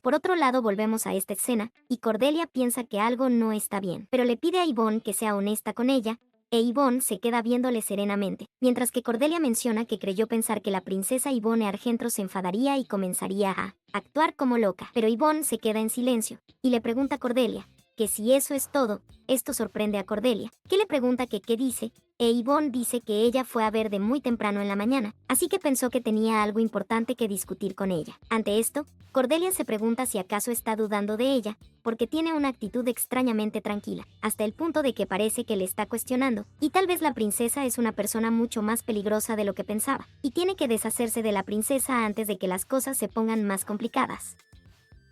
Por otro lado volvemos a esta escena, y Cordelia piensa que algo no está bien, pero le pide a Yvonne que sea honesta con ella, e Yvonne se queda viéndole serenamente, mientras que Cordelia menciona que creyó pensar que la princesa Yvonne Argentro se enfadaría y comenzaría a actuar como loca, pero Yvonne se queda en silencio, y le pregunta a Cordelia, que si eso es todo. Esto sorprende a Cordelia, que le pregunta que qué dice, e Yvonne dice que ella fue a ver de muy temprano en la mañana, así que pensó que tenía algo importante que discutir con ella. Ante esto, Cordelia se pregunta si acaso está dudando de ella, porque tiene una actitud extrañamente tranquila, hasta el punto de que parece que le está cuestionando, y tal vez la princesa es una persona mucho más peligrosa de lo que pensaba, y tiene que deshacerse de la princesa antes de que las cosas se pongan más complicadas.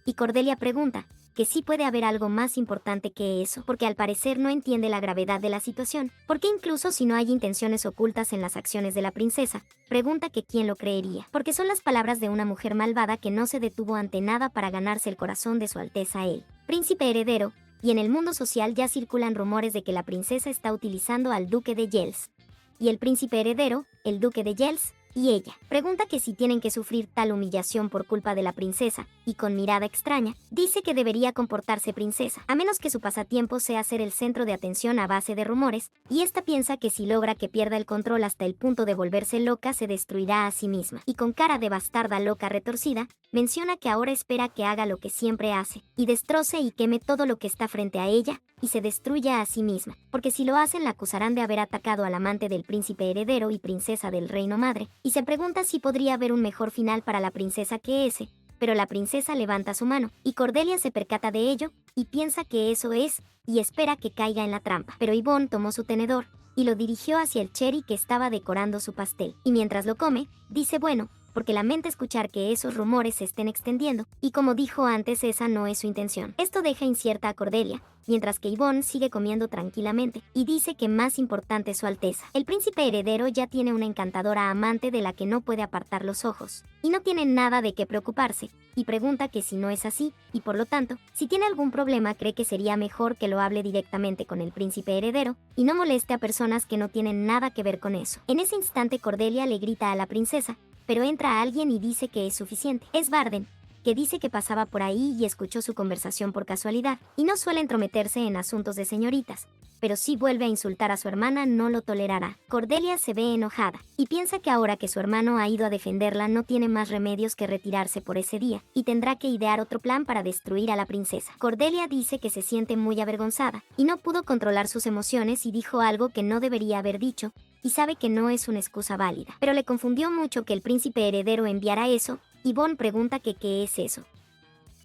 Y Cordelia pregunta, que sí puede haber algo más importante que eso, porque al parecer no entiende la gravedad de la situación, porque incluso si no hay intenciones ocultas en las acciones de la princesa, pregunta que quién lo creería, porque son las palabras de una mujer malvada que no se detuvo ante nada para ganarse el corazón de su alteza el príncipe heredero, y en el mundo social ya circulan rumores de que la princesa está utilizando al duque de Yels. Y el príncipe heredero, el duque de Yels, y ella pregunta que si tienen que sufrir tal humillación por culpa de la princesa, y con mirada extraña, dice que debería comportarse princesa, a menos que su pasatiempo sea ser el centro de atención a base de rumores, y esta piensa que si logra que pierda el control hasta el punto de volverse loca se destruirá a sí misma, y con cara de bastarda loca retorcida, menciona que ahora espera que haga lo que siempre hace, y destroce y queme todo lo que está frente a ella, y se destruya a sí misma, porque si lo hacen la acusarán de haber atacado al amante del príncipe heredero y princesa del reino madre, y se pregunta si podría haber un mejor final para la princesa que ese, pero la princesa levanta su mano, y Cordelia se percata de ello, y piensa que eso es, y espera que caiga en la trampa, pero Yvonne tomó su tenedor, y lo dirigió hacia el cherry que estaba decorando su pastel, y mientras lo come, dice bueno, porque lamenta escuchar que esos rumores se estén extendiendo, y como dijo antes esa no es su intención. Esto deja incierta a Cordelia, mientras que Yvonne sigue comiendo tranquilamente, y dice que más importante es su alteza. El príncipe heredero ya tiene una encantadora amante de la que no puede apartar los ojos, y no tiene nada de qué preocuparse, y pregunta que si no es así, y por lo tanto, si tiene algún problema cree que sería mejor que lo hable directamente con el príncipe heredero, y no moleste a personas que no tienen nada que ver con eso. En ese instante Cordelia le grita a la princesa, pero entra alguien y dice que es suficiente. Es Barden, que dice que pasaba por ahí y escuchó su conversación por casualidad, y no suele entrometerse en asuntos de señoritas, pero si vuelve a insultar a su hermana no lo tolerará. Cordelia se ve enojada, y piensa que ahora que su hermano ha ido a defenderla no tiene más remedios que retirarse por ese día, y tendrá que idear otro plan para destruir a la princesa. Cordelia dice que se siente muy avergonzada, y no pudo controlar sus emociones y dijo algo que no debería haber dicho, y sabe que no es una excusa válida. Pero le confundió mucho que el príncipe heredero enviara eso, y Yvonne pregunta que qué es eso.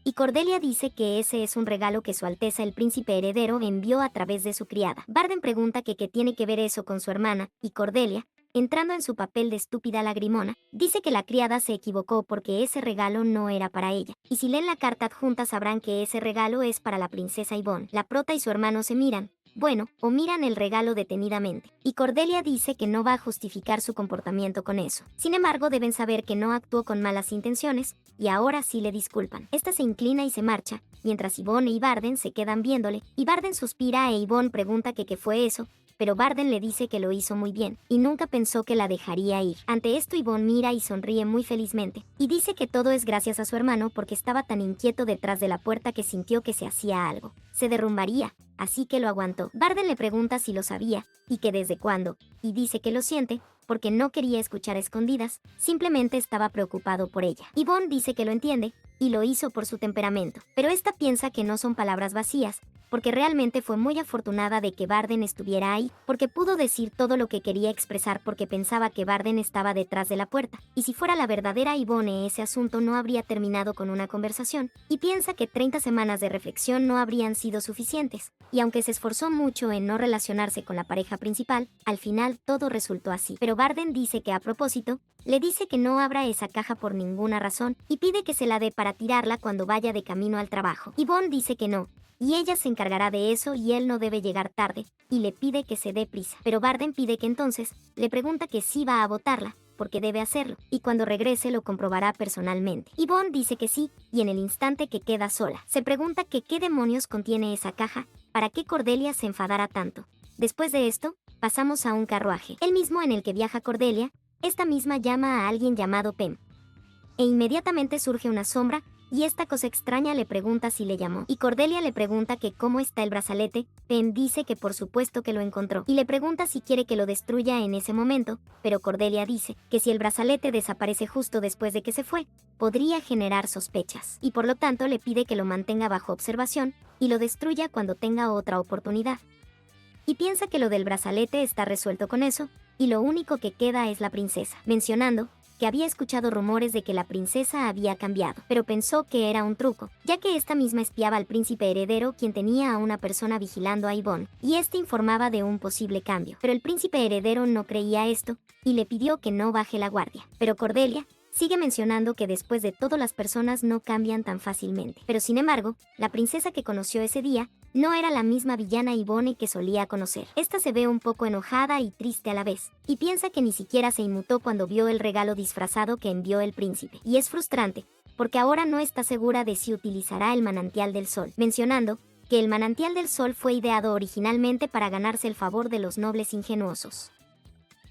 Y Cordelia dice que ese es un regalo que su alteza el príncipe heredero envió a través de su criada. Barden pregunta que qué tiene que ver eso con su hermana, y Cordelia, entrando en su papel de estúpida lagrimona, dice que la criada se equivocó porque ese regalo no era para ella. Y si leen la carta adjunta sabrán que ese regalo es para la princesa Yvonne. La prota y su hermano se miran, bueno, o miran el regalo detenidamente, y Cordelia dice que no va a justificar su comportamiento con eso. Sin embargo, deben saber que no actuó con malas intenciones, y ahora sí le disculpan. Esta se inclina y se marcha, mientras Yvonne y Barden se quedan viéndole, y Barden suspira e Yvonne pregunta que qué fue eso, pero Barden le dice que lo hizo muy bien, y nunca pensó que la dejaría ir. Ante esto Yvonne mira y sonríe muy felizmente, y dice que todo es gracias a su hermano porque estaba tan inquieto detrás de la puerta que sintió que se hacía algo. Se derrumbaría, así que lo aguantó. Barden le pregunta si lo sabía, y que desde cuándo, y dice que lo siente, porque no quería escuchar a escondidas, simplemente estaba preocupado por ella. Yvonne dice que lo entiende, y lo hizo por su temperamento, pero esta piensa que no son palabras vacías, porque realmente fue muy afortunada de que Barden estuviera ahí, porque pudo decir todo lo que quería expresar porque pensaba que Barden estaba detrás de la puerta, y si fuera la verdadera Yvonne ese asunto no habría terminado con una conversación, y piensa que 30 semanas de reflexión no habrían sido suficientes, y aunque se esforzó mucho en no relacionarse con la pareja principal, al final todo resultó así. Pero Barden dice que a propósito, le dice que no abra esa caja por ninguna razón, y pide que se la dé para tirarla cuando vaya de camino al trabajo. Yvonne dice que no, y ella se encargará de eso y él no debe llegar tarde, y le pide que se dé prisa. Pero Barden pide que entonces, le pregunta que sí va a botarla, porque debe hacerlo, y cuando regrese lo comprobará personalmente. Yvonne dice que sí, y en el instante que queda sola, se pregunta que qué demonios contiene esa caja, para qué Cordelia se enfadara tanto. Después de esto, pasamos a un carruaje, el mismo en el que viaja Cordelia. Esta misma llama a alguien llamado Pem, e inmediatamente surge una sombra, y esta cosa extraña le pregunta si le llamó. Y Cordelia le pregunta que cómo está el brazalete. Pem dice que por supuesto que lo encontró, y le pregunta si quiere que lo destruya en ese momento, pero Cordelia dice que si el brazalete desaparece justo después de que se fue, podría generar sospechas, y por lo tanto le pide que lo mantenga bajo observación y lo destruya cuando tenga otra oportunidad. Y piensa que lo del brazalete está resuelto con eso, y lo único que queda es la princesa, mencionando que había escuchado rumores de que la princesa había cambiado, pero pensó que era un truco, ya que esta misma espiaba al príncipe heredero, quien tenía a una persona vigilando a Yvonne, y este informaba de un posible cambio. Pero el príncipe heredero no creía esto, y le pidió que no baje la guardia. Pero Cordelia sigue mencionando que después de todo las personas no cambian tan fácilmente. Pero sin embargo, la princesa que conoció ese día no era la misma villana Yvonne que solía conocer. Esta se ve un poco enojada y triste a la vez, y piensa que ni siquiera se inmutó cuando vio el regalo disfrazado que envió el príncipe. Y es frustrante, porque ahora no está segura de si utilizará el manantial del sol, mencionando que el manantial del sol fue ideado originalmente para ganarse el favor de los nobles ingenuosos.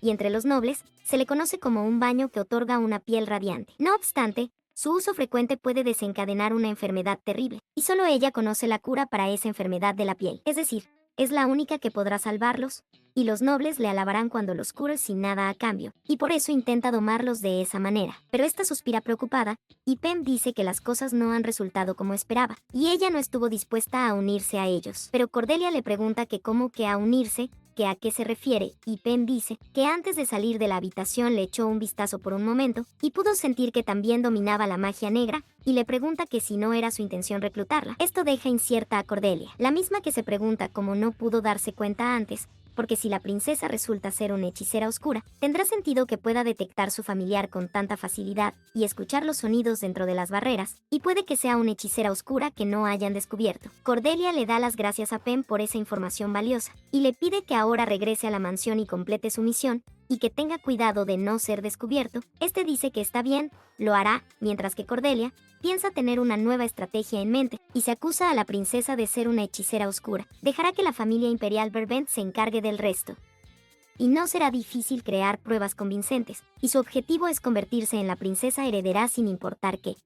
Y entre los nobles, se le conoce como un baño que otorga una piel radiante. No obstante, su uso frecuente puede desencadenar una enfermedad terrible, y solo ella conoce la cura para esa enfermedad de la piel. Es decir, es la única que podrá salvarlos, y los nobles le alabarán cuando los cure sin nada a cambio, y por eso intenta domarlos de esa manera. Pero esta suspira preocupada, y Pem dice que las cosas no han resultado como esperaba, y ella no estuvo dispuesta a unirse a ellos. Pero Cordelia le pregunta que cómo que a unirse, que a qué se refiere, y Pem dice que antes de salir de la habitación le echó un vistazo por un momento, y pudo sentir que también dominaba la magia negra, y le pregunta que si no era su intención reclutarla. Esto deja incierta a Cordelia, la misma que se pregunta cómo no pudo darse cuenta antes, porque si la princesa resulta ser una hechicera oscura, tendrá sentido que pueda detectar su familiar con tanta facilidad y escuchar los sonidos dentro de las barreras, y puede que sea una hechicera oscura que no hayan descubierto. Cordelia le da las gracias a Pem por esa información valiosa, y le pide que ahora regrese a la mansión y complete su misión, y que tenga cuidado de no ser descubierto. Este dice que está bien, lo hará, mientras que Cordelia piensa tener una nueva estrategia en mente, y se acusa a la princesa de ser una hechicera oscura. Dejará que la familia imperial Verbent se encargue del resto. Y no será difícil crear pruebas convincentes, y su objetivo es convertirse en la princesa heredera sin importar qué.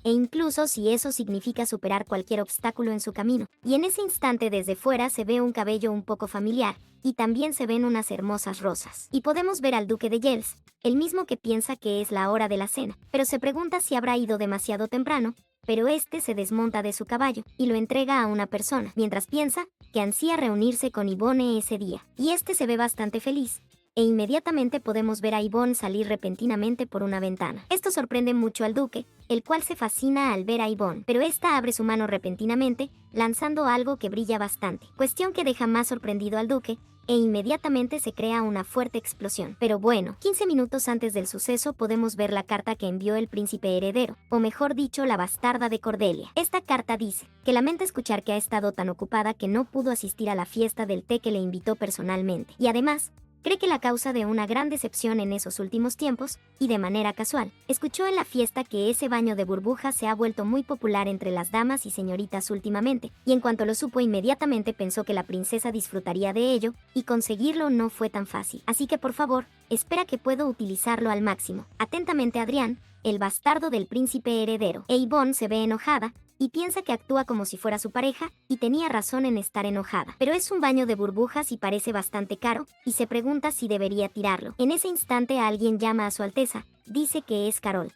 E incluso si eso significa superar cualquier obstáculo en su camino. Y en ese instante desde fuera se ve un cabello un poco familiar, y también se ven unas hermosas rosas. Y podemos ver al duque de Yels, el mismo que piensa que es la hora de la cena, pero se pregunta si habrá ido demasiado temprano, pero este se desmonta de su caballo y lo entrega a una persona, mientras piensa que ansía reunirse con Yvonne ese día. Y este se ve bastante feliz, e inmediatamente podemos ver a Yvonne salir repentinamente por una ventana. Esto sorprende mucho al duque, el cual se fascina al ver a Yvonne, pero esta abre su mano repentinamente, lanzando algo que brilla bastante, cuestión que deja más sorprendido al duque, e inmediatamente se crea una fuerte explosión. Pero bueno, 15 minutos antes del suceso podemos ver la carta que envió el príncipe heredero, o mejor dicho, la bastarda de Cordelia. Esta carta dice que lamenta escuchar que ha estado tan ocupada que no pudo asistir a la fiesta del té que le invitó personalmente, y además cree que la causa de una gran decepción en esos últimos tiempos, y de manera casual, escuchó en la fiesta que ese baño de burbujas se ha vuelto muy popular entre las damas y señoritas últimamente, y en cuanto lo supo inmediatamente pensó que la princesa disfrutaría de ello, y conseguirlo no fue tan fácil. Así que por favor, espera que puedo utilizarlo al máximo. Atentamente Adrián, el bastardo del príncipe heredero. E Yvonne se ve enojada, y piensa que actúa como si fuera su pareja, y tenía razón en estar enojada. Pero es un baño de burbujas y parece bastante caro, y se pregunta si debería tirarlo. En ese instante alguien llama a su alteza, dice que es Carol.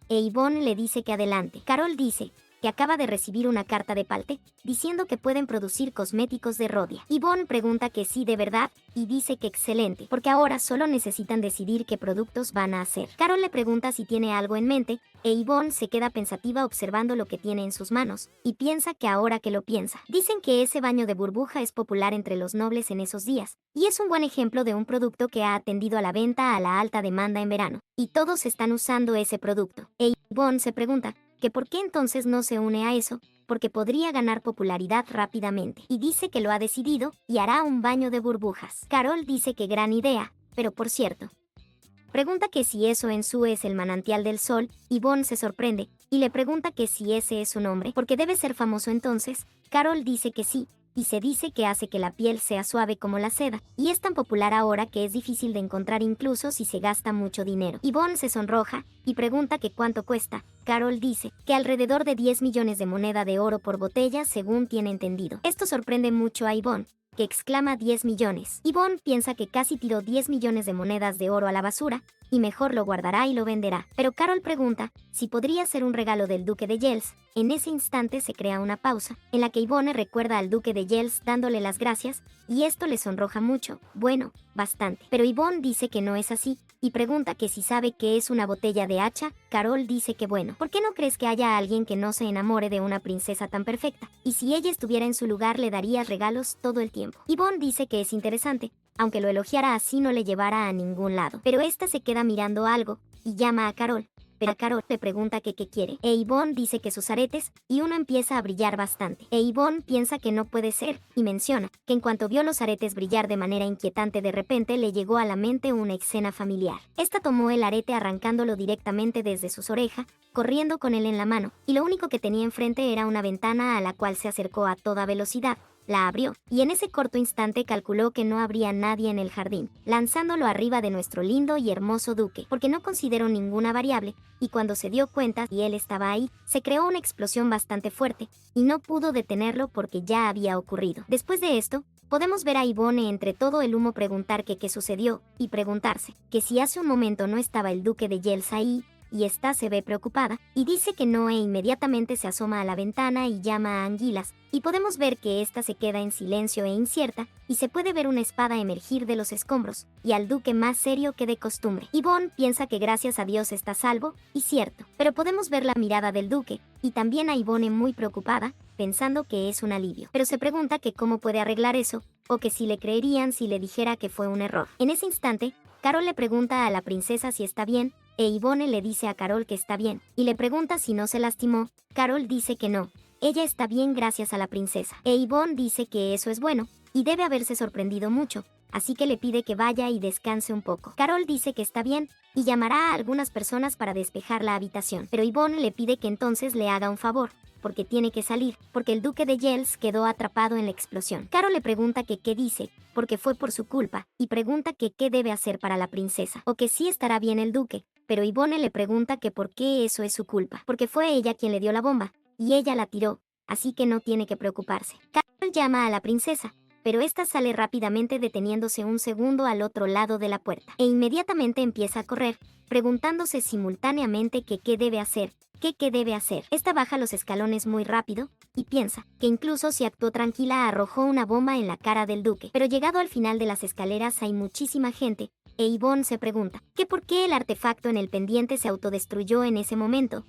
E Yvonne le dice que adelante. Carol dice que acaba de recibir una carta de Palte, diciendo que pueden producir cosméticos de Rodia. Yvonne pregunta que sí de verdad, y dice que excelente, porque ahora solo necesitan decidir qué productos van a hacer. Carol le pregunta si tiene algo en mente, e Yvonne se queda pensativa observando lo que tiene en sus manos, y piensa que ahora que lo piensa. Dicen que ese baño de burbuja es popular entre los nobles en esos días, y es un buen ejemplo de un producto que ha atendido a la venta a la alta demanda en verano, y todos están usando ese producto. E Yvonne se pregunta que por qué entonces no se une a eso, porque podría ganar popularidad rápidamente, y dice que lo ha decidido, y hará un baño de burbujas. Carol dice que gran idea, pero por cierto, pregunta que si eso en su es el manantial del sol, Yvonne se sorprende, y le pregunta que si ese es su nombre, porque debe ser famoso entonces. Carol dice que sí, y se dice que hace que la piel sea suave como la seda, y es tan popular ahora que es difícil de encontrar incluso si se gasta mucho dinero. Yvonne se sonroja y pregunta que cuánto cuesta. Carol dice que alrededor de 10 millones de moneda de oro por botella según tiene entendido. Esto sorprende mucho a Yvonne, que exclama 10 millones. Yvonne piensa que casi tiró 10 millones de monedas de oro a la basura, y mejor lo guardará y lo venderá. Pero Carol pregunta si podría ser un regalo del duque de Yells. En ese instante se crea una pausa, en la que Yvonne recuerda al duque de Yells dándole las gracias, y esto le sonroja mucho, bueno, bastante. Pero Yvonne dice que no es así, y pregunta que si sabe que es una botella de hacha. Carol dice que bueno, ¿por qué no crees que haya alguien que no se enamore de una princesa tan perfecta? Y si ella estuviera en su lugar le darías regalos todo el tiempo. Yvonne dice que es interesante, aunque lo elogiara así no le llevara a ningún lado. Pero esta se queda mirando algo, y llama a Carol. Pero a Carol le pregunta que qué quiere, e Yvonne dice que sus aretes, y uno empieza a brillar bastante. E Yvonne piensa que no puede ser, y menciona que en cuanto vio los aretes brillar de manera inquietante de repente le llegó a la mente una escena familiar. Esta tomó el arete arrancándolo directamente desde sus orejas, corriendo con él en la mano, y lo único que tenía enfrente era una ventana a la cual se acercó a toda velocidad. La abrió, y en ese corto instante calculó que no habría nadie en el jardín, lanzándolo arriba de nuestro lindo y hermoso duque, porque no consideró ninguna variable, y cuando se dio cuenta y él estaba ahí, se creó una explosión bastante fuerte, y no pudo detenerlo porque ya había ocurrido. Después de esto, podemos ver a Yvonne entre todo el humo preguntar que qué sucedió, y preguntarse que si hace un momento no estaba el duque de Yells ahí, y esta se ve preocupada, y dice que no e inmediatamente se asoma a la ventana y llama a Anguilas, y podemos ver que esta se queda en silencio e incierta, y se puede ver una espada emergir de los escombros, y al duque más serio que de costumbre. Yvonne piensa que gracias a Dios está salvo, y cierto, pero podemos ver la mirada del duque, y también a Yvonne muy preocupada, pensando que es un alivio. Pero se pregunta que cómo puede arreglar eso, o que si le creerían si le dijera que fue un error. En ese instante, Carol le pregunta a la princesa si está bien, e Yvonne le dice a Carol que está bien, y le pregunta si no se lastimó. Carol dice que no, ella está bien gracias a la princesa. E Yvonne dice que eso es bueno, y debe haberse sorprendido mucho, así que le pide que vaya y descanse un poco. Carol dice que está bien, y llamará a algunas personas para despejar la habitación, pero Yvonne le pide que entonces le haga un favor, porque tiene que salir, porque el duque de Yells quedó atrapado en la explosión. Carol le pregunta que qué dice, porque fue por su culpa, y pregunta que qué debe hacer para la princesa, o que sí estará bien el duque, pero Yvonne le pregunta que por qué eso es su culpa, porque fue ella quien le dio la bomba, y ella la tiró, así que no tiene que preocuparse. Carol llama a la princesa, pero esta sale rápidamente deteniéndose un segundo al otro lado de la puerta, e inmediatamente empieza a correr, preguntándose simultáneamente que qué debe hacer, qué debe hacer. Esta baja los escalones muy rápido, y piensa que incluso si actuó tranquila arrojó una bomba en la cara del duque. Pero llegado al final de las escaleras hay muchísima gente, e Yvonne se pregunta que por qué el artefacto en el pendiente se autodestruyó en ese momento.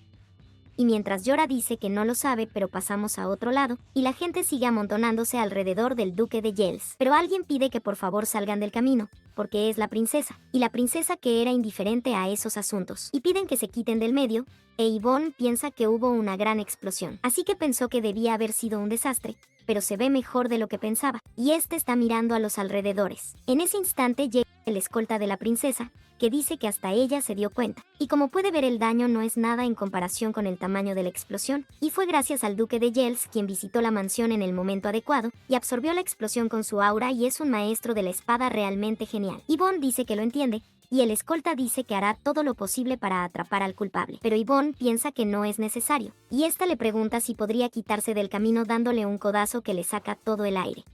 Y mientras llora dice que no lo sabe, pero pasamos a otro lado, y la gente sigue amontonándose alrededor del duque de Yells. Pero alguien pide que por favor salgan del camino, porque es la princesa, y la princesa que era indiferente a esos asuntos, y piden que se quiten del medio, e Yvonne piensa que hubo una gran explosión, así que pensó que debía haber sido un desastre, pero se ve mejor de lo que pensaba, y este está mirando a los alrededores. En ese instante llega el escolta de la princesa, que dice que hasta ella se dio cuenta, y como puede ver el daño no es nada en comparación con el tamaño de la explosión, y fue gracias al duque de Yells quien visitó la mansión en el momento adecuado, y absorbió la explosión con su aura y es un maestro de la espada realmente genial. Yvonne dice que lo entiende, y el escolta dice que hará todo lo posible para atrapar al culpable, pero Yvonne piensa que no es necesario, y esta le pregunta si podría quitarse del camino dándole un codazo que le saca todo el aire.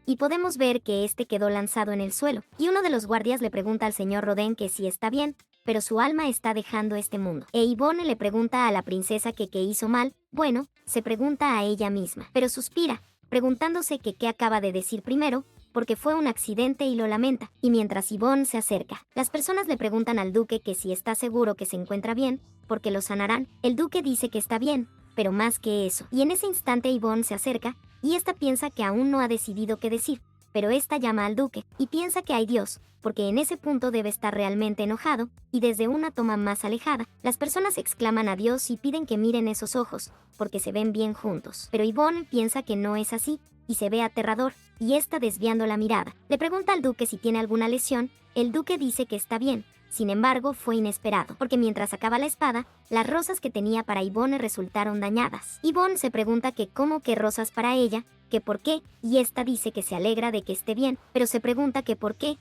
Y podemos ver que este quedó lanzado en el suelo, y uno de los guardias le pregunta al señor Rodin que si está bien, pero su alma está dejando este mundo. E Yvonne le pregunta a la princesa que qué hizo mal, bueno, se pregunta a ella misma, pero suspira, preguntándose que qué acaba de decir primero, porque fue un accidente y lo lamenta, y mientras Yvonne se acerca, las personas le preguntan al duque que si está seguro que se encuentra bien, porque lo sanarán. El duque dice que está bien, pero más que eso, y en ese instante Yvonne se acerca, y esta piensa que aún no ha decidido qué decir, pero esta llama al duque, y piensa que hay Dios, porque en ese punto debe estar realmente enojado, y desde una toma más alejada, las personas exclaman a Dios y piden que miren esos ojos, porque se ven bien juntos. Pero Yvonne piensa que no es así, y se ve aterrador, y está desviando la mirada. Le pregunta al duque si tiene alguna lesión, el duque dice que está bien. Sin embargo, fue inesperado, porque mientras sacaba la espada, las rosas que tenía para Yvonne resultaron dañadas. Yvonne se pregunta que cómo que rosas para ella, que por qué, y esta dice que se alegra de que esté bien, pero se pregunta que por qué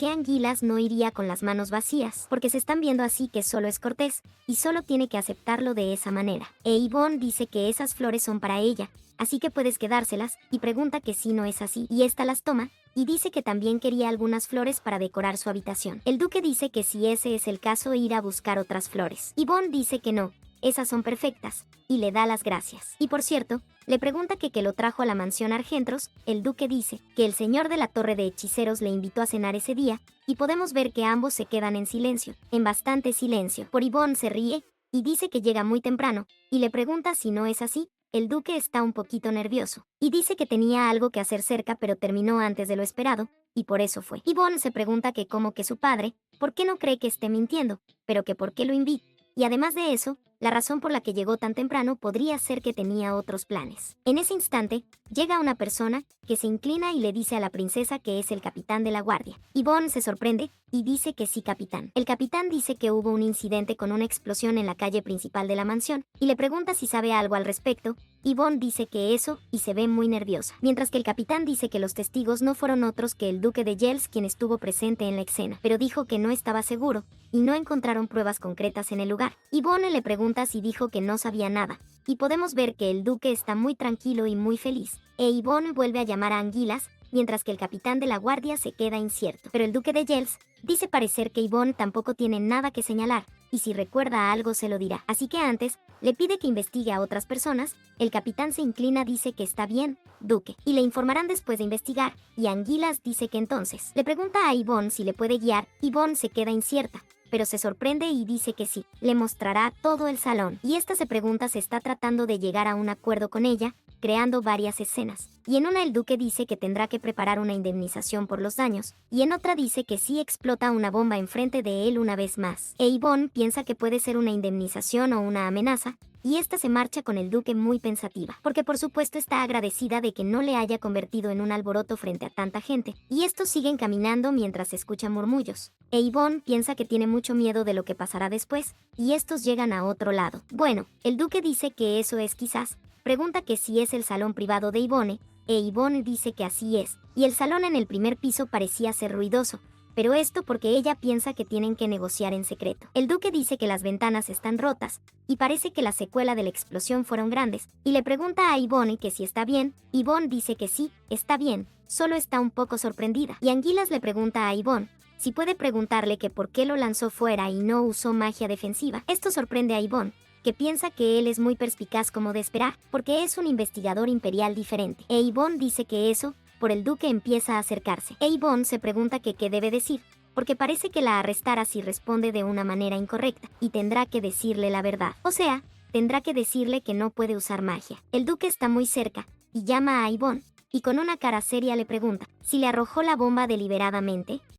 Anguilas no iría con las manos vacías, porque se están viendo así que solo es cortés, y solo tiene que aceptarlo de esa manera. E Yvonne dice que esas flores son para ella, así que puedes quedárselas, y pregunta que si no es así, y esta las toma, y dice que también quería algunas flores para decorar su habitación. El duque dice que si ese es el caso ir a buscar otras flores. Yvonne dice que no, esas son perfectas, y le da las gracias. Y por cierto, le pregunta que lo trajo a la mansión Argentros. El duque dice que el señor de la torre de hechiceros le invitó a cenar ese día, y podemos ver que ambos se quedan en silencio, en bastante silencio. Por Yvonne se ríe, y dice que llega muy temprano, y le pregunta si no es así. El duque está un poquito nervioso, y dice que tenía algo que hacer cerca pero terminó antes de lo esperado, y por eso fue. Yvonne se pregunta que cómo que su padre, ¿por qué no cree que esté mintiendo? Pero que por qué lo invita. Y además de eso, la razón por la que llegó tan temprano podría ser que tenía otros planes. En ese instante, llega una persona que se inclina y le dice a la princesa que es el capitán de la guardia. Yvonne se sorprende y dice que sí, capitán. El capitán dice que hubo un incidente con una explosión en la calle principal de la mansión y le pregunta si sabe algo al respecto. Yvonne dice que eso y se ve muy nerviosa, mientras que el capitán dice que los testigos no fueron otros que el duque de Yells quien estuvo presente en la escena, pero dijo que no estaba seguro y no encontraron pruebas concretas en el lugar. Yvonne le pregunta si dijo que no sabía nada, y podemos ver que el duque está muy tranquilo y muy feliz. E Yvonne vuelve a llamar a Anguilas, mientras que el capitán de la guardia se queda incierto. Pero el duque de Yells dice parecer que Yvonne tampoco tiene nada que señalar, y si recuerda algo se lo dirá. Así que antes, le pide que investigue a otras personas. El capitán se inclina, dice que está bien, duque, y le informarán después de investigar, y Anguilas dice que entonces. Le pregunta a Yvonne si le puede guiar. Yvonne se queda incierta, pero se sorprende y dice que sí, le mostrará todo el salón. Y esta se pregunta si está tratando de llegar a un acuerdo con ella, creando varias escenas. Y en una el duque dice que tendrá que preparar una indemnización por los daños, y en otra dice que sí explota una bomba enfrente de él una vez más. E Yvonne piensa que puede ser una indemnización o una amenaza, y esta se marcha con el duque muy pensativa, porque por supuesto está agradecida de que no le haya convertido en un alboroto frente a tanta gente, y estos siguen caminando mientras escucha murmullos. E Yvonne piensa que tiene mucho miedo de lo que pasará después, y estos llegan a otro lado. Bueno, el duque dice que eso es quizás, pregunta que si es el salón privado de Yvonne, e Yvonne dice que así es, y el salón en el primer piso parecía ser ruidoso, pero esto porque ella piensa que tienen que negociar en secreto. El duque dice que las ventanas están rotas, y parece que la secuela de la explosión fueron grandes, y le pregunta a Yvonne que si está bien. Yvonne dice que sí, está bien, solo está un poco sorprendida. Y Anguilas le pregunta a Yvonne si puede preguntarle que por qué lo lanzó fuera y no usó magia defensiva. Esto sorprende a Yvonne, que piensa que él es muy perspicaz como de esperar, porque es un investigador imperial diferente. E Yvonne dice que eso, por el duque empieza a acercarse. E Yvonne se pregunta que qué debe decir, porque parece que la arrestará si responde de una manera incorrecta, y tendrá que decirle la verdad. O sea, tendrá que decirle que no puede usar magia. El duque está muy cerca, y llama a Yvonne, y con una cara seria le pregunta si le arrojó la bomba deliberadamente.